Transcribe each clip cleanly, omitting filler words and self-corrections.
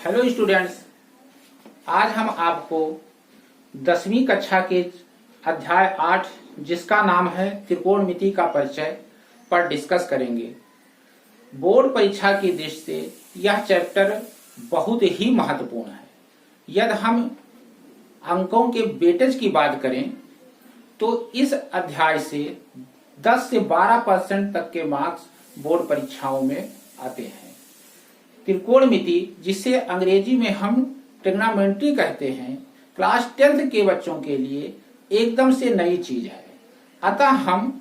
Hello students, आज हम आपको 10वीं कक्षा के अध्याय 8 जिसका नाम है त्रिकोणमिति का परिचय पर डिस्कस करेंगे। बोर्ड परीक्षा की दृष्टि से यह चैप्टर बहुत ही महत्वपूर्ण है। यदि हम अंकों के वेटेज की बात करें तो इस अध्याय से 10 से 12% तक के मार्क्स बोर्ड परीक्षाओं में आते हैं। त्रिकोणमिति, जिसे अंग्रेजी में हम ट्रिग्नोमेट्री कहते हैं, क्लास 10th के बच्चों के लिए एकदम से नई चीज है। अतः हम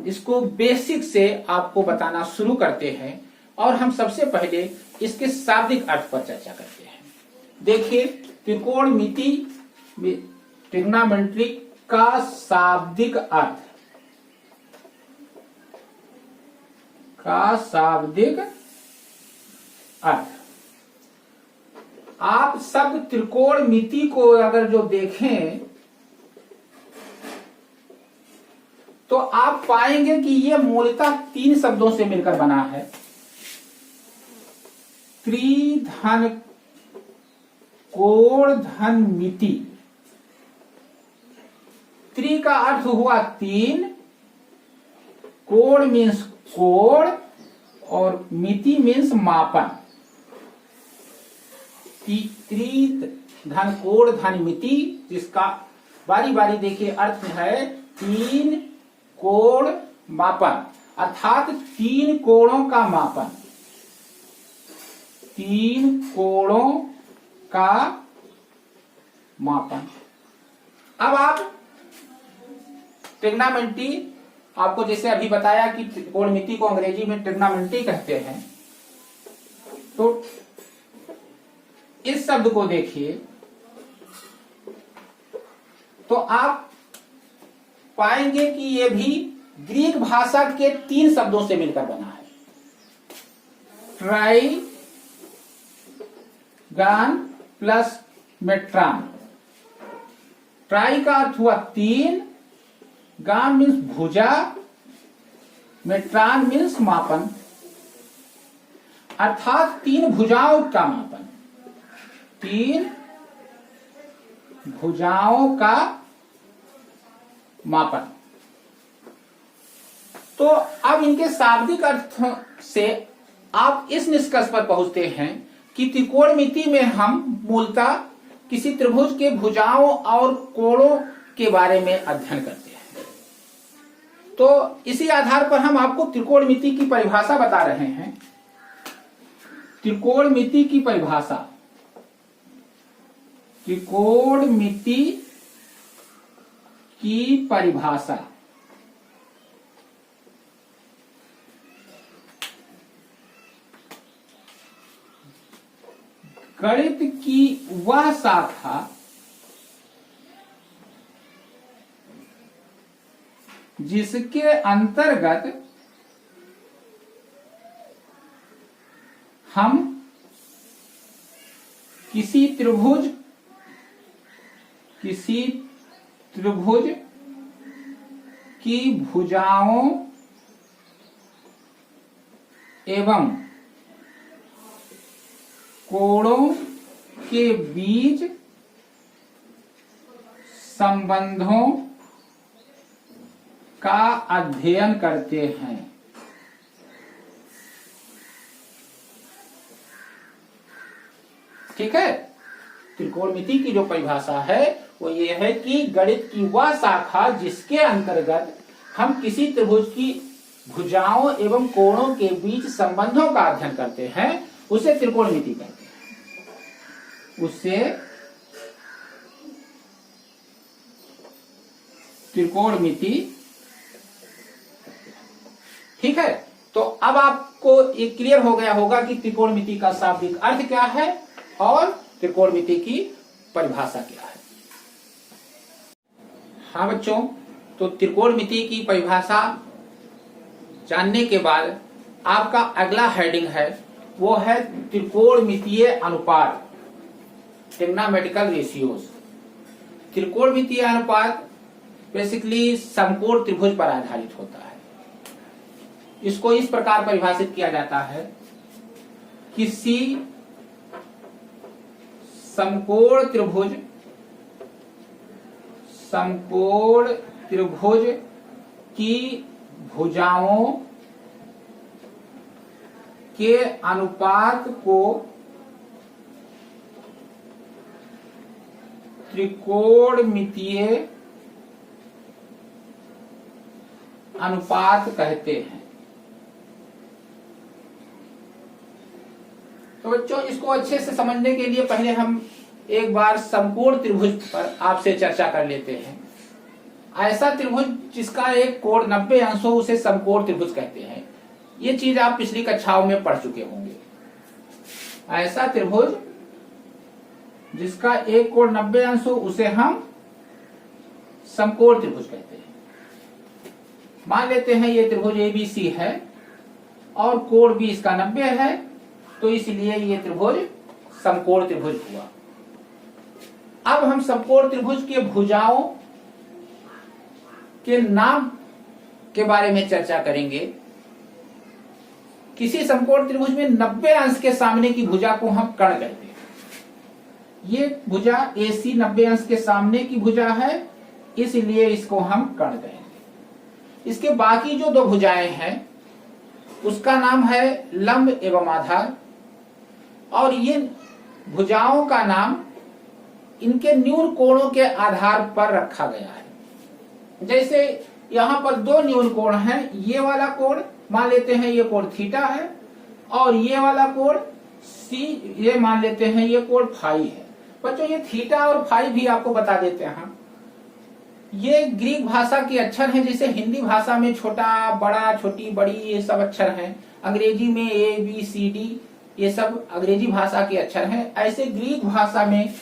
इसको बेसिक से आपको बताना शुरू करते हैं और हम सबसे पहले इसके शाब्दिक अर्थ पर चर्चा करते हैं। देखिए, त्रिकोणमिति ट्रिग्नोमेट्री का शाब्दिक अर्थ आप सब त्रिकोणमिति को अगर जो देखें तो आप पाएंगे कि यह मूलतः 3 शब्दों से मिलकर बना है। त्रिधन कोण धन मिति। त्रि का अर्थ हुआ 3, कोण मीन्स कोण और मिति मीन्स मापन। त्रिधन कोण धन मिति, जिसका बारी बारी देखिए अर्थ है 3 कोण मापन, अर्थात 3 कोणों का मापन। 3 कोणों का मापन। अब आप ट्रिग्नोमेट्री, आपको जैसे अभी बताया कि त्रिकोणमिति को अंग्रेजी में ट्रिग्नोमेट्री कहते हैं, तो इस शब्द को देखिए तो आप पाएंगे कि यह भी ग्रीक भाषा के 3 शब्दों से मिलकर बना है। ट्राइगन प्लस मेट्रान। ट्राई का अर्थ हुआ 3, गान मीन्स भुजा, मेट्रान मीन्स मापन, अर्थात 3 भुजाओं का मापन। 3 भुजाओं का मापन। तो अब इनके शाब्दिक अर्थ से आप इस निष्कर्ष पर पहुंचते हैं कि त्रिकोणमिति में हम मूलतः किसी त्रिभुज के भुजाओं और कोणों के बारे में अध्ययन करते हैं। तो इसी आधार पर हम आपको त्रिकोणमिति की परिभाषा बता रहे हैं। त्रिकोणमिति की परिभाषा। त्रिकोणमिति की परिभाषा गणित की वह शाखा जिसके अंतर्गत हम किसी त्रिभुज की भुजाओं एवं कोणों के बीच संबंधों का अध्ययन करते हैं। ठीक है। त्रिकोणमिति की जो परिभाषा है वो ये है कि गणित की वह शाखा जिसके अंतर्गत हम किसी त्रिभुज की भुजाओं एवं कोणों के बीच संबंधों का अध्ययन करते हैं, उसे त्रिकोणमिति कहते हैं। उसे त्रिकोणमिति। ठीक है। तो अब आपको ये क्लियर हो गया होगा कि त्रिकोणमिति का शाब्दिक अर्थ क्या है और त्रिकोणमिति की परिभाषा क्या है। हाँ बच्चों, तो त्रिकोणमिति की परिभाषा जानने के बाद आपका अगला हेडिंग है वो है त्रिकोणमितीय अनुपात, ट्रिग्नोमेट्रिकल रेशियोज। त्रिकोणमितीय अनुपात बेसिकली समकोण त्रिभुज पर आधारित होता है। इसको इस प्रकार परिभाषित किया जाता है, किसी समकोण त्रिभुज, समकोण त्रिभुज की भुजाओं के अनुपात को त्रिकोणमितीय अनुपात कहते हैं। तो बच्चों, इसको अच्छे से समझने के लिए पहले हम एक बार समकोण त्रिभुज पर आपसे चर्चा कर लेते हैं। ऐसा त्रिभुज जिसका एक कोण 90 अंश हो उसे समकोण त्रिभुज कहते हैं। ये चीज आप पिछली कक्षाओं में पढ़ चुके होंगे। ऐसा त्रिभुज जिसका एक कोण 90 अंश हो उसे हम समकोण त्रिभुज कहते हैं। मान लेते हैं ये त्रिभुज ABC है और कोण भी इसका 90 है, तो इसलिए ये त्रिभुज समकोण त्रिभुज हुआ। अब हम समकोण त्रिभुज के भुजाओं के नाम के बारे में चर्चा करेंगे। किसी समकोण त्रिभुज में 90 अंश के सामने की भुजा को हम कर्ण कहते हैं। ये भुजा AC 90 अंश के सामने की भुजा है, इसलिए इसको हम कर्ण कहेंगे। इसके बाकी जो दो भुजाएं हैं उसका नाम है लंब एवं आधार, और ये भुजाओं का नाम इनके न्यून कोणों के आधार पर रखा गया है। जैसे यहां पर दो न्यून कोण हैं, ये वाला कोण मान लेते हैं ये कोण थीटा है, और ये वाला कोण सी, ये मान लेते हैं ये कोण फाई है। बच्चों, ये थीटा और फाई भी आपको बता देते हैं। ये ग्रीक भाषा के अक्षर हैं, जैसे हिंदी भाषा में छोटा बड़ा छोटी बड़ी ये सब अक्षर हैं, अंग्रेजी में ABCD ये सब अंग्रेजी भाषा के अक्षर हैं। ऐसे ग्रीक भाषा में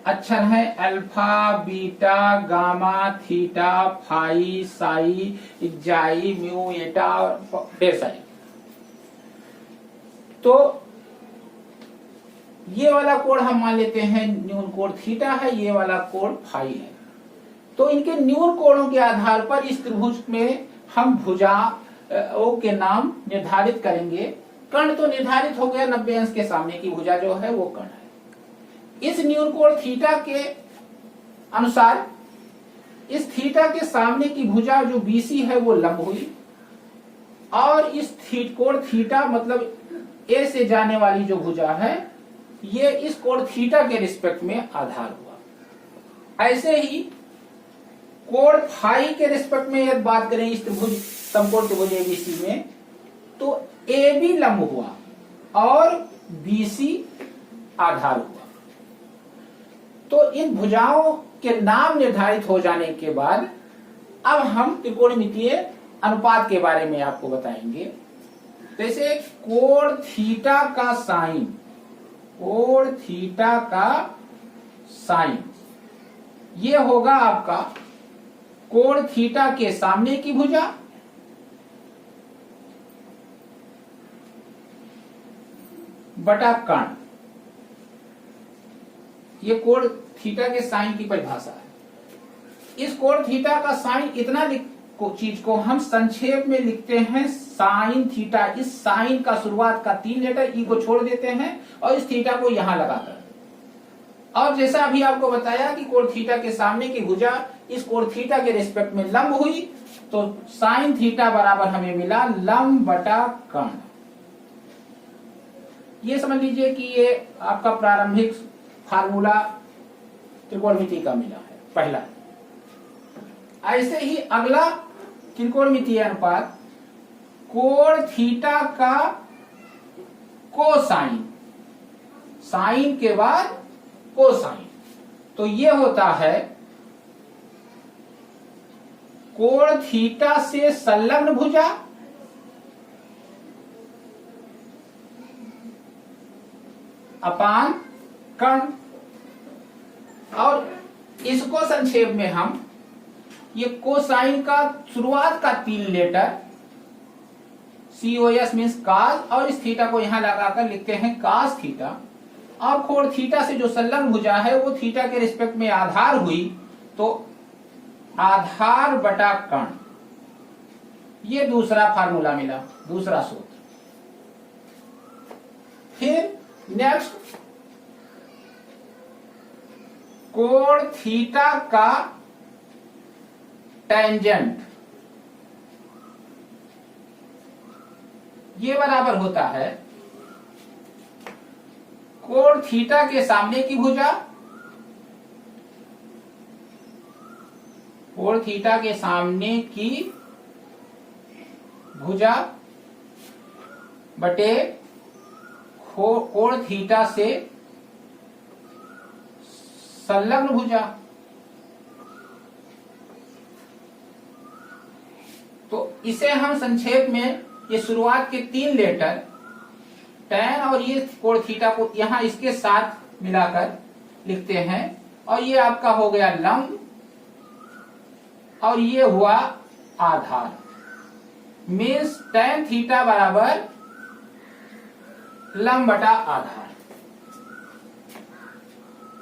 अक्षर हैं alpha, beta, gamma, theta, phi, psi, xi, mu, एटा और डेसाई। तो ये वाला कोण हम मान लेते हैं न्यून कोण थीटा है, ये वाला कोण फाई है। तो इनके न्यून कोणों के आधार पर इस त्रिभुज में हम भुजाओं के नाम निर्धारित करेंगे। कर्ण तो निर्धारित हो गया, 90 अंश के सामने की भुजा जो है वो कर्ण है। इस न्यून कोण थीटा के अनुसार इस थीटा के सामने की भुजा जो BC है वो लंब हुई, और इस कोण थीटा मतलब A से जाने वाली जो भुजा है ये इस कोण थीटा के रिस्पेक्ट में आधार हुआ। ऐसे ही कोण फाई के रिस्पेक्ट में यदि बात करें इस त्रिभुज समकोण त्रिभुज ABC में, तो AB लंब हुआ और BC आधार हुआ। तो इन भुजाओं के नाम निर्धारित हो जाने के बाद अब हम त्रिकोणमितीय अनुपात के बारे में आपको बताएंगे। जैसे कोण थीटा का साइन, कोण थीटा का साइन ये होगा आपका कोण थीटा के सामने की भुजा बटा कर्ण। ये कोण थीटा के साइन की परिभाषा है। इस कोण थीटा का साइन इतना चीज को हम संक्षेप में लिखते हैं साइन थीटा। इस साइन का शुरुआत का 3 लेटर ई को छोड़ देते हैं और इस थीटा को यहां लगाकर, और जैसा अभी आपको बताया कि कोण थीटा के सामने की भुजा इस कोण थीटा के रिस्पेक्ट में लंब हुई, तो साइन थीटा बराबर हमें मिला लंब बटा कर्ण। ये समझ लीजिए कि ये आपका प्रारंभिक फार्मूला त्रिकोणमिति का मिला है पहला। ऐसे ही अगला त्रिकोणमितीय अनुपात कोण थीटा का कोसाइन, साइन के बाद कोसाइन, तो ये होता है कोण थीटा से संलग्न भुजा अपान कर्ण। और इसको संक्षेप में हम ये कोसाइन का शुरुआत का 3 लेटर COS मीन्स कास, और इस थीटा को यहां लगाकर लिखते हैं कास थीटा। और कोण थीटा से जो संलग्न भुजा है वो थीटा के रिस्पेक्ट में आधार हुई, तो आधार बटा कर्ण। ये दूसरा फार्मूला मिला, दूसरा सूत्र। फिर नेक्स्ट कोण थीटा का टेंजेंट ये बराबर होता है कोण थीटा के सामने की भुजा, कोण थीटा के सामने की भुजा बटे कोण थीटा से संलग्न भुजा। तो इसे हम संक्षेप में ये शुरुआत के 3 लेटर tan और ये कोण थीटा को यहां इसके साथ मिलाकर लिखते हैं और ये आपका हो गया लंब और ये हुआ आधार। मीन्स tan थीटा बराबर लंब बटा आधार।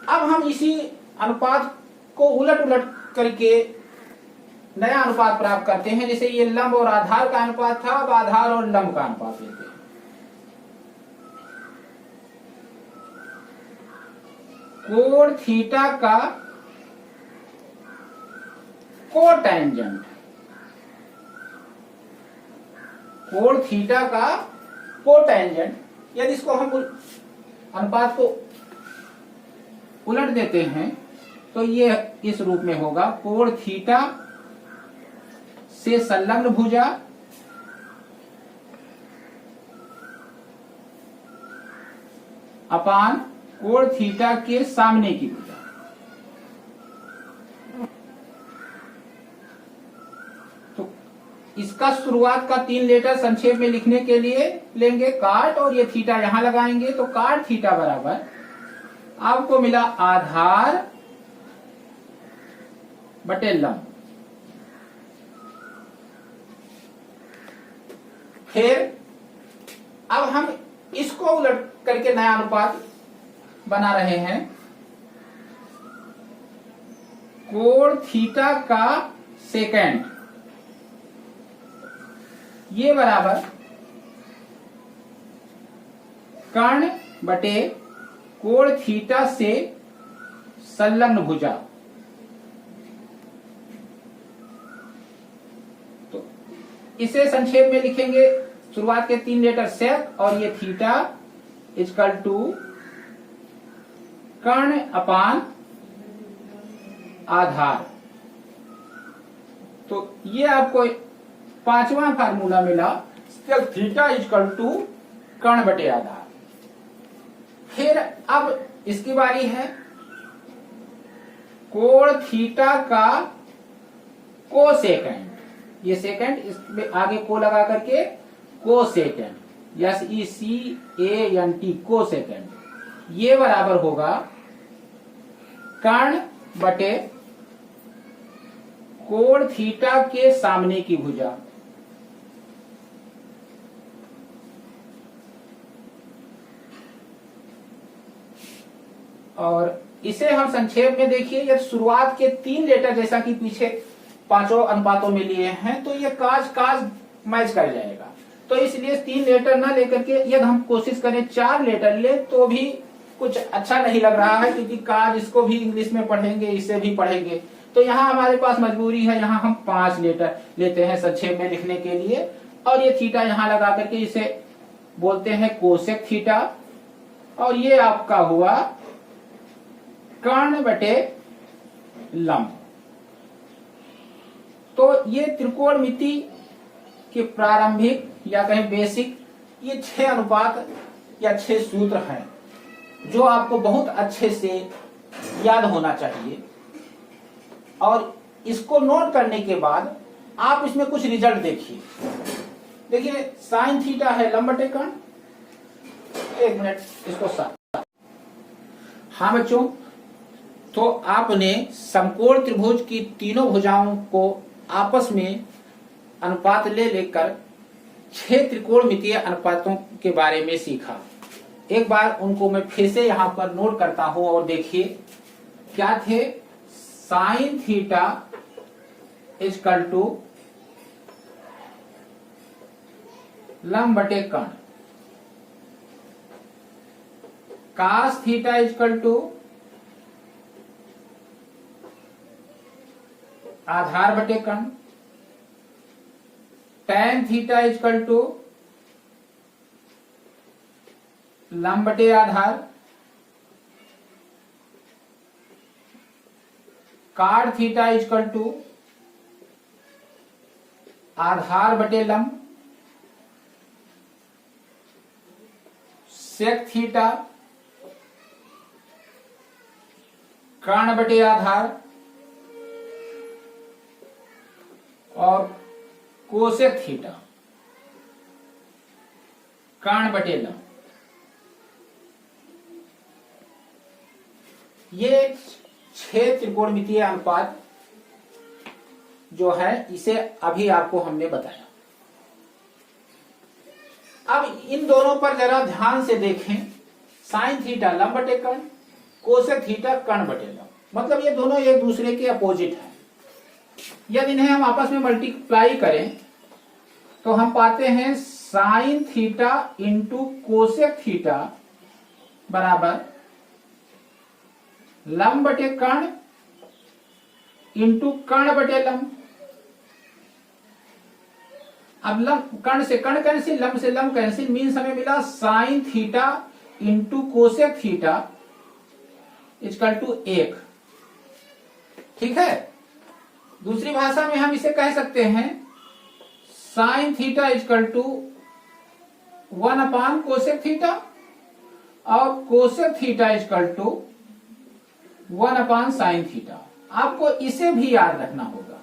अब हम इसी अनुपात को उलट उलट करके नया अनुपात प्राप्त करते हैं। जैसे ये लंब और आधार का अनुपात था, अब आधार और लंब का अनुपात लेते हैं। कोण थीटा का कोटेंजेंट, कोण थीटा का कोटेंजेंट, यदि इसको हम अनुपात को उलट देते हैं तो ये इस रूप में होगा कोण थीटा से संलग्न भुजा अपान कोण थीटा के सामने की भुजा। तो इसका शुरुआत का 3 लेटर संक्षेप में लिखने के लिए लेंगे काट और ये थीटा यहां लगाएंगे तो काट थीटा बराबर आपको मिला आधार बटे लंब। फिर अब हम इसको उलट करके नया अनुपात बना रहे हैं। कोण थीटा का सेकेंड ये बराबर कर्ण बटे कोण थीटा से संलग्न भुजा। तो इसे संक्षेप में लिखेंगे शुरुआत के 3 लेटर सेक और ये थीटा इजकल टू कर्ण अपान आधार। तो ये आपको 5वां फार्मूला मिला थीटा इजकल टू कर्ण बटे आधार। फिर अब इसकी बारी है कोण थीटा का कोसेकेंड, ये सेकेंड इसमें आगे को लगा करके कोसेकेंड SECANT कोसेकेंड ये बराबर होगा कर्ण बटे कोण थीटा के सामने की भुजा। और इसे हम संक्षेप में देखिए यदि शुरुआत के 3 लेटर जैसा कि पीछे 5 अनुपातों में लिए हैं तो ये काज मैच कर जाएगा। तो इसलिए 3 लेटर ना लेकर के यदि हम कोशिश करें 4 लेटर ले तो भी कुछ अच्छा नहीं लग रहा है, क्योंकि काज इसको भी इंग्लिश में पढ़ेंगे, इसे भी पढ़ेंगे। तो यहाँ हमारे पास मजबूरी है, यहाँ हम 5 लेटर लेते हैं संक्षेप में लिखने के लिए और ये थीटा यहाँ लगा करके इसे बोलते हैं कोसेक थीटा और ये आपका हुआ कर्ण बटे लंब। तो ये त्रिकोणमिति के प्रारंभिक या कहें बेसिक ये 6 अनुपात या 6 सूत्र हैं जो आपको बहुत अच्छे से याद होना चाहिए। और इसको नोट करने के बाद आप इसमें कुछ रिजल्ट देखिए। देखिए साइन थीटा है लंब बटे कर्ण। 1 मिनट इसको साथ। हाँ बच्चों, तो आपने समकोण त्रिभुज की तीनों भुजाओं को आपस में अनुपात ले लेकर 6 त्रिकोणमितीय अनुपातों के बारे में सीखा। एक बार उनको मैं फिर से यहां पर नोट करता हूं और देखिए क्या थे। साइन थीटा इजकल टू लंब बटे कर्ण, कास थीटा इजकल टू आधार बटे कर्ण, tan थीटा इक्वल टू लंब बटे आधार, cot थीटा इक्वल टू आधार बटे लंब, sec थीटा कर्ण बटे आधार और कोसेक थीटा कर्ण बटे लंब। ये 6 त्रिकोणमितीय अनुपात जो है इसे अभी आपको हमने बताया। अब इन दोनों पर जरा ध्यान से देखें। साइन थीटा लंब बटे कर्ण, कोसेक थीटा कर्ण बटे लंब, मतलब ये दोनों एक दूसरे के अपोजिट है। यदि इन्हें हम आपस में मल्टीप्लाई करें तो हम पाते हैं sine theta into cosec theta बराबर लंब बटे कर्ण इंटू कर्ण बटे लंब। अब लंब कर्ण से कर्ण कैंसिल, लंब से लंब कैंसिल, मीन्स हमें मिला sine theta into cosec theta equal to 1। ठीक है, दूसरी भाषा में हम इसे कह सकते हैं sine theta equal to 1 upon cosec theta और cosec theta equal to 1 upon sine theta. आपको इसे भी याद रखना होगा,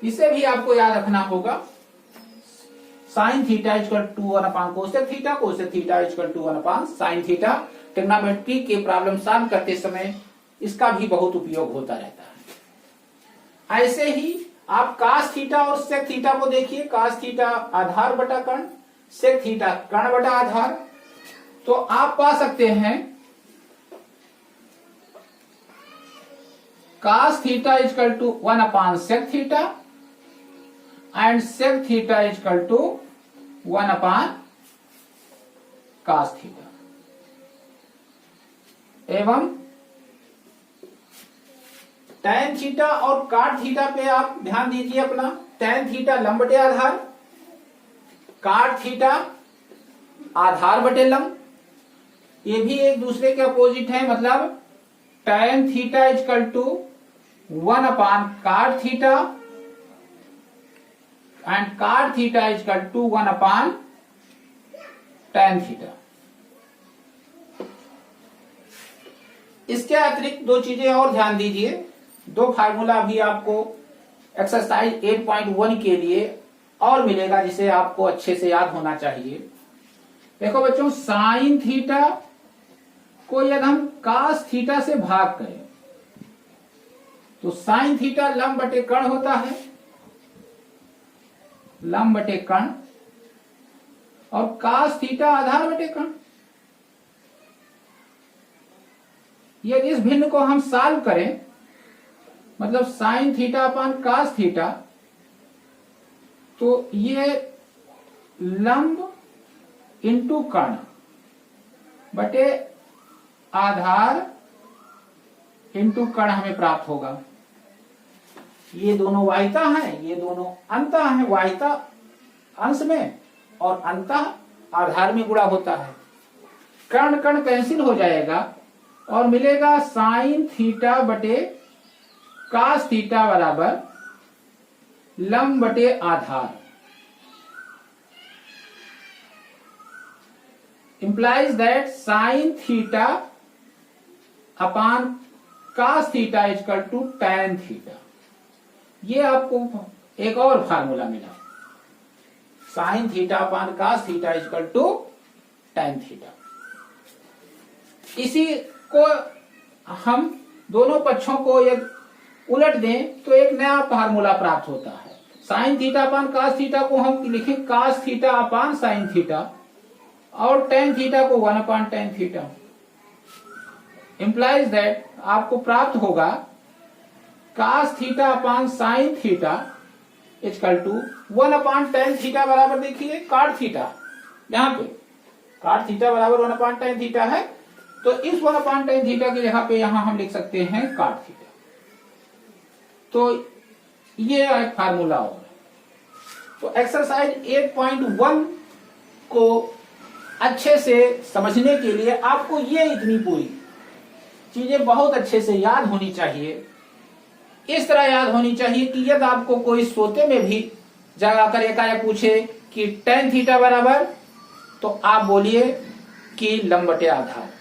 इसे भी आपको याद रखना होगा। Sine theta equal to 1 upon cosec theta, cosec theta equal to 1 upon sine theta. Trigonometry के प्रॉब्लम सॉल्व करते समय इसका भी बहुत उपयोग होता रहता है। ऐसे ही आप कास थीटा और सेक थीटा को देखिए। कास थीटा आधार बटा कर्ण, सेक थीटा कर्ण बटा आधार। तो आप पा सकते हैं cos theta equal to 1 upon sec theta and sec theta equal to 1 upon cos theta. एवं tan थीटा और cot थीटा पे आप ध्यान दीजिए अपना। tan थीटा लंब बटे आधार, cot थीटा आधार बटे लंब, ये भी एक दूसरे के अपोजिट है। मतलब tan theta equal to 1 upon cot theta and cot theta equal to 1 upon tan theta. इसके अतिरिक्त दो चीजें और ध्यान दीजिए। दो फार्मूला भी आपको एक्सरसाइज 8.1 के लिए और मिलेगा, जिसे आपको अच्छे से याद होना चाहिए। देखो बच्चों, साइन थीटा को यदि हम कास थीटा से भाग करें तो साइन थीटा लंब बटे कर्ण होता है, लंब बटे कर्ण, और कास थीटा आधार बटे कर्ण। यदि इस भिन्न को हम सॉल्व करें, मतलब sine theta upon cos theta, तो ये लंब इंटू कर्ण बटे आधार इंटू कर्ण हमें प्राप्त होगा। ये दोनों वाहिता हैं, ये दोनों अंतः हैं। वाहिता अंश में और अंतः आधार में गुणा होता है। कर्ण कर्ण कैंसिल हो जाएगा और मिलेगा साइन थीटा बटे कास थीटा बराबर लंब बटे आधार। Implies that sine theta upon cos theta equal to tan theta. ये आपको एक और फार्मूला मिला, sine theta upon cos theta equal to tan theta. इसी को हम दोनों पक्षों को यदि उलट दें तो एक नया फार्मूला प्राप्त होता है। Sine theta upon cos theta को हम लिखें cos theta upon sine theta और tan थीटा को 1 upon tan theta. Implies that आपको प्राप्त होगा cos theta upon sine theta equal to 1 upon tan theta बराबर, देखिए cot थीटा, यहां पे cot थीटा बराबर 1 अपान tan थीटा है। तो इस 1/tan थीटा की जगह पे यहां हम लिख सकते हैं cot थीटा। तो ये एक फार्मूला होगा। तो एक्सरसाइज 8.1 को अच्छे से समझने के लिए आपको ये इतनी पूरी चीजें बहुत अच्छे से याद होनी चाहिए। इस तरह याद होनी चाहिए कि यदि आपको कोई सोते में भी जाकर एकाएक पूछे कि tan थीटा बराबर, तो आप बोलिए कि लंब बटे आधार।